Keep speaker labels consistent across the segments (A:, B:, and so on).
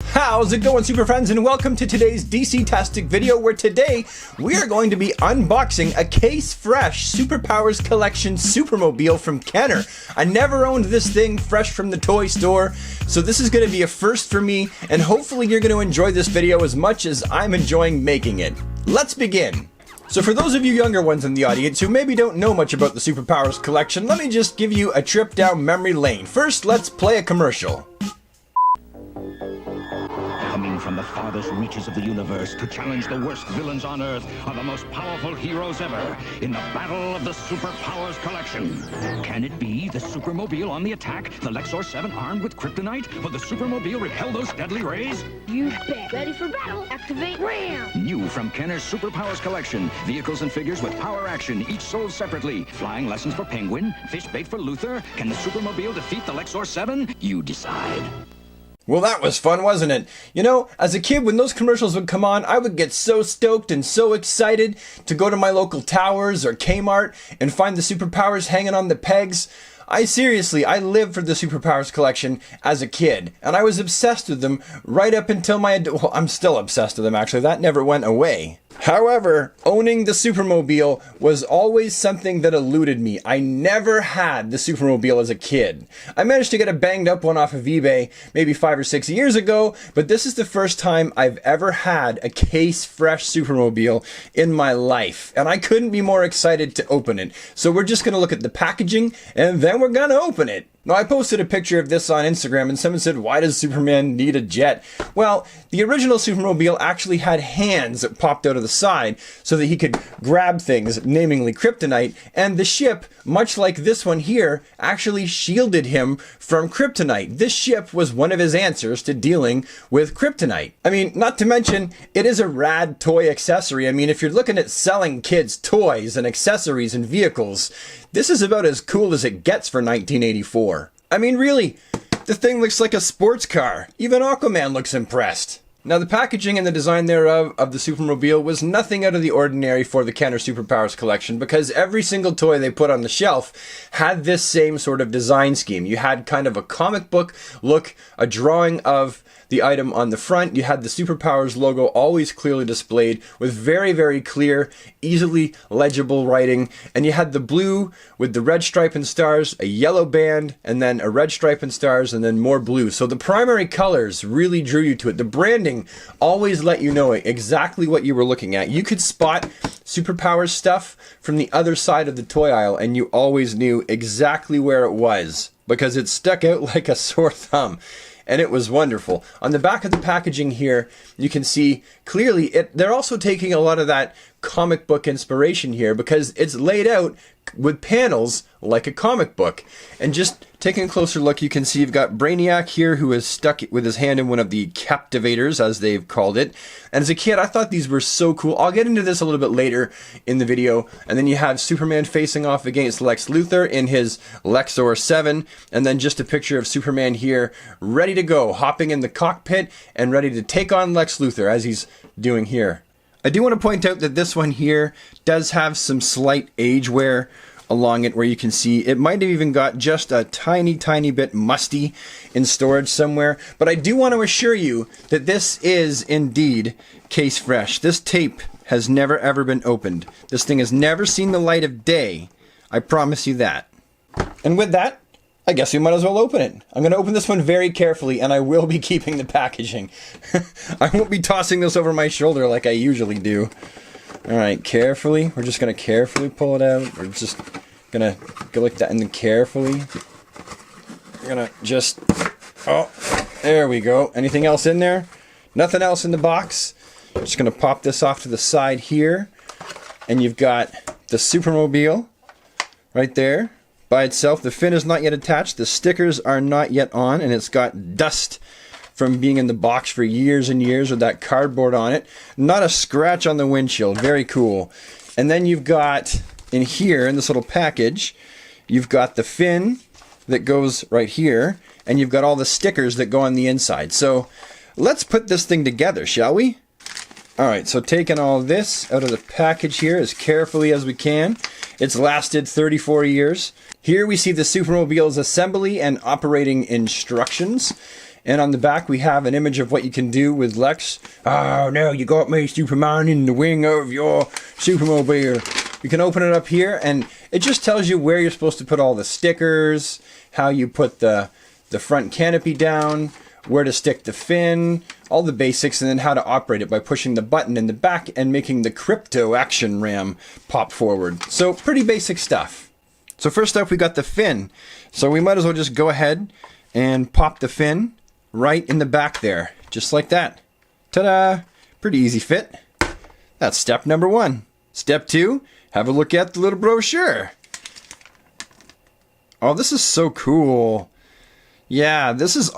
A: How's it going, super friends, and welcome to today's DC-tastic video, where today we are going to be unboxing a case-fresh Superpowers Collection Supermobile from Kenner. I never owned this thing fresh from the toy store, so this is going to be a first for me, and hopefully you're going to enjoy this video as much as I'm enjoying making it. Let's begin. So for those of you younger ones in the audience who maybe don't know much about the Superpowers Collection, let me just give you a trip down memory lane. First, let's play a commercial.
B: Coming from the farthest reaches of the universe to challenge the worst villains on Earth are the most powerful heroes ever in the battle of the Superpowers Collection. Can it be the Supermobile on the attack, the Lexor 7 armed with kryptonite? Will the Supermobile repel those deadly rays?
C: You bet. Ready for battle. Activate RAM.
B: New from Kenner's Superpowers Collection. Vehicles and figures with power action, each sold separately. Flying lessons for Penguin, fish bait for Luther. Can the Supermobile defeat the Lexor 7? You decide.
A: Well, that was fun, wasn't it? You know, as a kid, when those commercials would come on, I would get so stoked and so excited to go to my local Towers or Kmart and find the Superpowers hanging on the pegs. I lived for the Superpowers Collection as a kid, and I was obsessed with them right up until well, I'm still obsessed with them, actually. That never went away. However, owning the Supermobile was always something that eluded me. I never had the Supermobile as a kid. I managed to get a banged up one off of eBay maybe 5 or 6 years ago, but this is the first time I've ever had a case-fresh Supermobile in my life, and I couldn't be more excited to open it. So we're just going to look at the packaging, and then we're going to open it. Now, I posted a picture of this on Instagram, and someone said, why does Superman need a jet? Well, the original Supermobile actually had hands that popped out of the side so that he could grab things, namely kryptonite, and the ship, much like this one here, actually shielded him from kryptonite. This ship was one of his answers to dealing with kryptonite. I mean, not to mention, it is a rad toy accessory. I mean, if you're looking at selling kids toys and accessories and vehicles, this is about as cool as it gets for 1984. I mean, really, the thing looks like a sports car. Even Aquaman looks impressed. Now, the packaging and the design thereof of the Supermobile was nothing out of the ordinary for the Kenner Superpowers Collection, because every single toy they put on the shelf had this same sort of design scheme. You had kind of a comic book look, a drawing of the item on the front. You had the Superpowers logo always clearly displayed with very, very clear, easily legible writing. And you had the blue with the red stripe and stars, a yellow band, and then a red stripe and stars, and then more blue. So the primary colors really drew you to it. The branding always let you know exactly what you were looking at. You could spot Superpowers stuff from the other side of the toy aisle, and you always knew exactly where it was because it stuck out like a sore thumb. And it was wonderful. On the back of the packaging here, you can see clearly they're also taking a lot of that comic book inspiration here, because it's laid out with panels like a comic book. And just taking a closer look, you can see you've got Brainiac here, who is stuck with his hand in one of the captivators, as they've called it. And as a kid, I thought these were so cool. I'll get into this a little bit later in the video. And then you have Superman facing off against Lex Luthor in his Lexor 7. And then just a picture of Superman here, ready to go, hopping in the cockpit and ready to take on Lex Luthor, as he's doing here. I do want to point out that this one here does have some slight age wear along it, where you can see it might have even got just a tiny bit musty in storage somewhere. But I do want to assure you that this is indeed case fresh. This tape has never ever been opened. This thing has never seen the light of day. I promise you that. And with that, I guess we might as well open it. I'm going to open this one very carefully, and I will be keeping the packaging. I won't be tossing this over my shoulder like I usually do. Alright, carefully. We're just going to carefully pull it out. We're just going to go like that, and then carefully. We're going to just... Oh, there we go. Anything else in there? Nothing else in the box. Just going to pop this off to the side here. And you've got the Supermobile right there by itself. The fin is not yet attached. The stickers are not yet on, and it's got dust from being in the box for years and years with that cardboard on it. Not a scratch on the windshield. Very cool. And then you've got in here, in this little package, you've got the fin that goes right here, and you've got all the stickers that go on the inside. So let's put this thing together, shall we? Alright, so taking all this out of the package here as carefully as we can. It's lasted 34 years. Here we see the Supermobile's assembly and operating instructions. And on the back we have an image of what you can do with Lex. Oh no, you got me, Superman, in the wing of your Supermobile. You can open it up here and it just tells you where you're supposed to put all the stickers, how you put the front canopy down, where to stick the fin, all the basics, and then how to operate it by pushing the button in the back and making the crypto action ram pop forward. So pretty basic stuff. So first up we got the fin. So we might as well just go ahead and pop the fin right in the back there, just like that. Ta-da! Pretty easy fit. That's step number 1. Step 2, have a look at the little brochure. Oh, this is so cool. Yeah, these are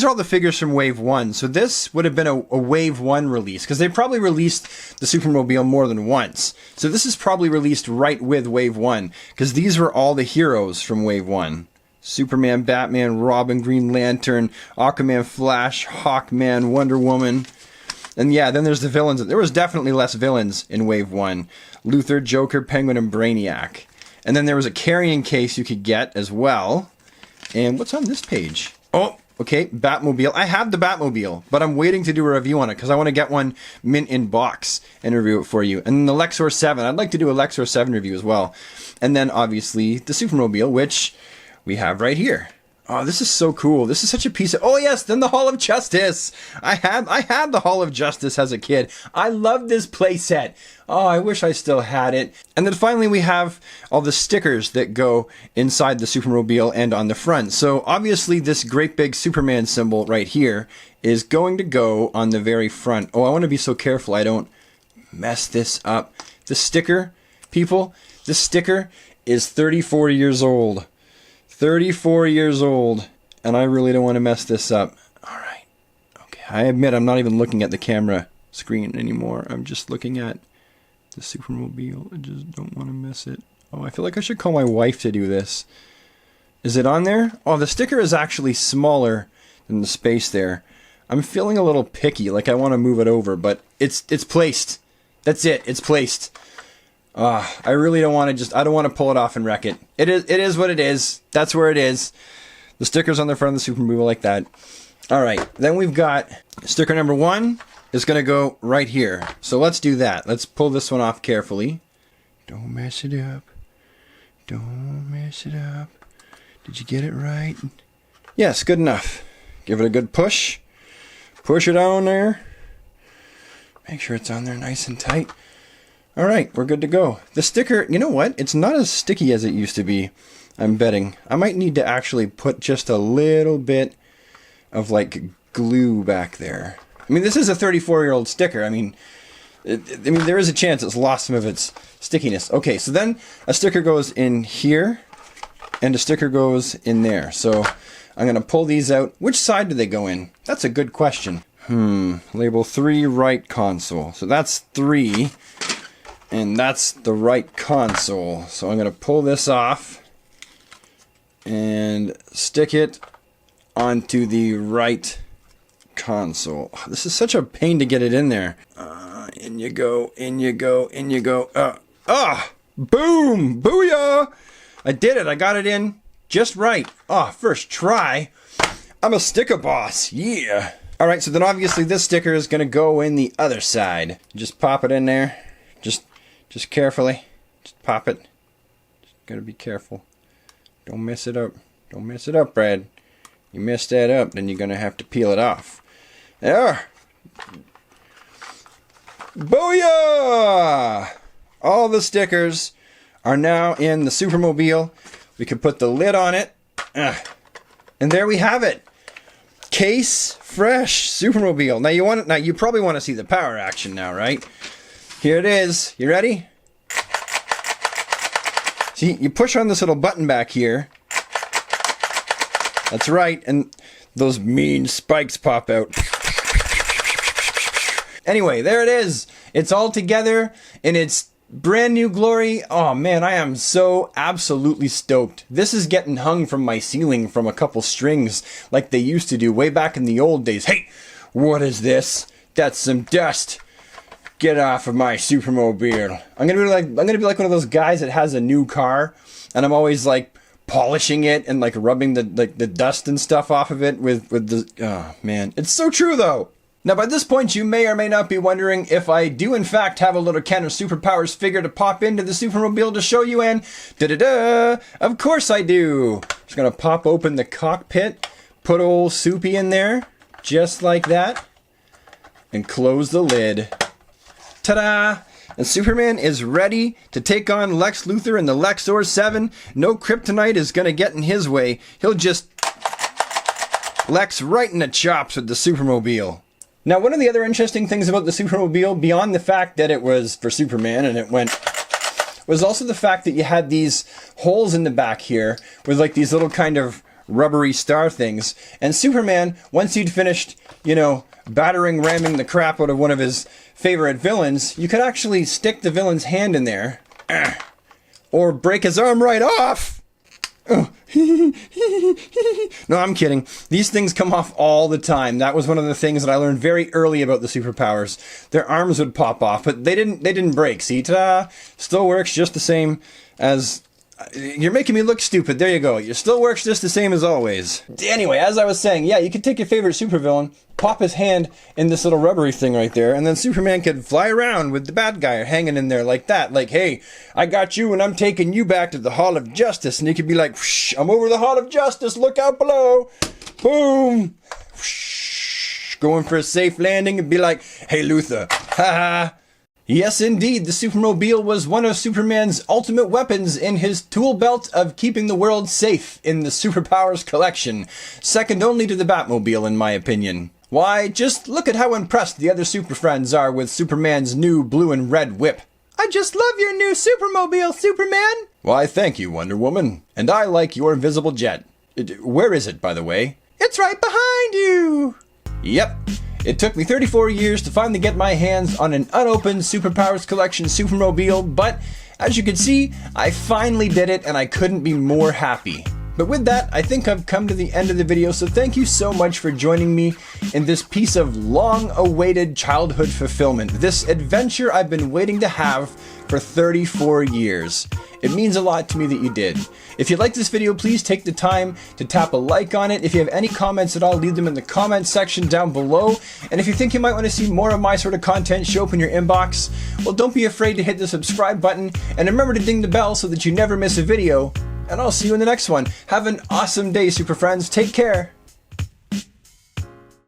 A: all the figures from Wave 1. So this would have been a Wave 1 release, because they probably released the Supermobile more than once. So this is probably released right with Wave 1, because these were all the heroes from Wave 1. Superman, Batman, Robin, Green Lantern, Aquaman, Flash, Hawkman, Wonder Woman. And yeah, then there's the villains. There was definitely less villains in Wave 1. Luthor, Joker, Penguin, and Brainiac. And then there was a carrying case you could get as well. And what's on this page? Oh, okay, Batmobile. I have the Batmobile, but I'm waiting to do a review on it because I want to get one mint in box and review it for you. And then the Lexor 7. I'd like to do a Lexor 7 review as well. And then obviously the Supermobile, which we have right here. Oh, this is so cool. This is such a piece of... Oh, yes, then the Hall of Justice. I had the Hall of Justice as a kid. I love this playset. Oh, I wish I still had it. And then finally we have all the stickers that go inside the Supermobile and on the front. So obviously this great big Superman symbol right here is going to go on the very front. Oh, I want to be so careful I don't mess this up. The sticker, people, this sticker is 34 years old. 34 years old, and I really don't want to mess this up. Alright, okay, I admit I'm not even looking at the camera screen anymore. I'm just looking at the Supermobile. I just don't want to miss it. Oh, I feel like I should call my wife to do this. Is it on there? Oh, the sticker is actually smaller than the space there. I'm feeling a little picky, like I want to move it over, but it's placed. That's it, it's placed. I really don't want to I don't want to pull it off and wreck it. It is what it is. That's where it is. The sticker's on the front of the Supermobile like that. Alright, then we've got sticker number 1 is going to go right here. So let's do that. Let's pull this one off carefully. Don't mess it up. Don't mess it up. Did you get it right? Yes, good enough. Give it a good push. Push it on there. Make sure it's on there nice and tight. Alright, we're good to go. The sticker, you know what? It's not as sticky as it used to be, I'm betting. I might need to actually put just a little bit of, like, glue back there. I mean, this is a 34-year-old sticker. I mean, there is a chance it's lost some of its stickiness. Okay, so then a sticker goes in here, and a sticker goes in there. So I'm going to pull these out. Which side do they go in? That's a good question. Label 3 right console. So that's 3. And that's the right console. So I'm going to pull this off and stick it onto the right console. This is such a pain to get it in there. In you go, in you go, in you go. Boom! Booyah! I did it. I got it in just right. First try. I'm a sticker boss. Yeah. Alright, so then obviously this sticker is going to go in the other side. Just pop it in there. Just carefully. Just pop it. Just gotta be careful. Don't mess it up. Don't mess it up, Brad. You mess that up, then you're gonna have to peel it off. There! Booyah! All the stickers are now in the Supermobile. We can put the lid on it. And there we have it. Case fresh Supermobile. Now you probably want to see the power action now, right? Here it is. You ready? See, you push on this little button back here. That's right, and those mean spikes pop out. Anyway, there it is. It's all together in its brand new glory. Oh man, I am so absolutely stoked. This is getting hung from my ceiling from a couple strings like they used to do way back in the old days. Hey, what is this? That's some dust. Get off of my Supermobile. I'm gonna be like one of those guys that has a new car, and I'm always like polishing it and like rubbing the dust and stuff off of it with the, oh man, it's so true though. Now by this point you may or may not be wondering if I do in fact have a little can of Superpowers figure to pop into the Supermobile to show you, and da-da-da, of course I do. Just gonna pop open the cockpit, put old Soupy in there, just like that, and close the lid. Ta-da! And Superman is ready to take on Lex Luthor and the Lexor 7. No kryptonite is gonna get in his way. He'll just Lex right in the chops with the Supermobile. Now, one of the other interesting things about the Supermobile, beyond the fact that it was for Superman and it went, was also the fact that you had these holes in the back here with like these little kind of rubbery star things. And Superman, once he'd finished, you know, ramming the crap out of one of his favorite villains, you could actually stick the villain's hand in there, or break his arm right off. Oh. No, I'm kidding. These things come off all the time. That was one of the things that I learned very early about the Superpowers. Their arms would pop off, but they didn't break. See, ta-da! Still works just the same as... You're making me look stupid. There you go. It still works just the same as always. Anyway, as I was saying, yeah, you could take your favorite supervillain, pop his hand in this little rubbery thing right there, and then Superman could fly around with the bad guy hanging in there like that. Like, hey, I got you and I'm taking you back to the Hall of Justice. And he could be like, whoosh, I'm over the Hall of Justice. Look out below. Boom. Whoosh, going for a safe landing and be like, hey, Luthor. Ha ha. Yes, indeed, the Supermobile was one of Superman's ultimate weapons in his tool belt of keeping the world safe in the Superpowers collection, second only to the Batmobile in my opinion. Why, just look at how impressed the other Super Friends are with Superman's new blue and red whip. I just love your new Supermobile, Superman! Why, thank you, Wonder Woman. And I like your invisible jet. Where is it, by the way? It's right behind you! Yep. It took me 34 years to finally get my hands on an unopened Superpowers Collection Supermobile, but as you can see, I finally did it and I couldn't be more happy. But with that, I think I've come to the end of the video, so thank you so much for joining me in this piece of long-awaited childhood fulfillment, this adventure I've been waiting to have for 34 years. It means a lot to me that you did. If you like this video, please take the time to tap a like on it. If you have any comments at all, leave them in the comment section down below. And if you think you might want to see more of my sort of content show up in your inbox, well, don't be afraid to hit the subscribe button, and remember to ding the bell so that you never miss a video. And I'll see you in the next one. Have an awesome day, Super Friends. Take care.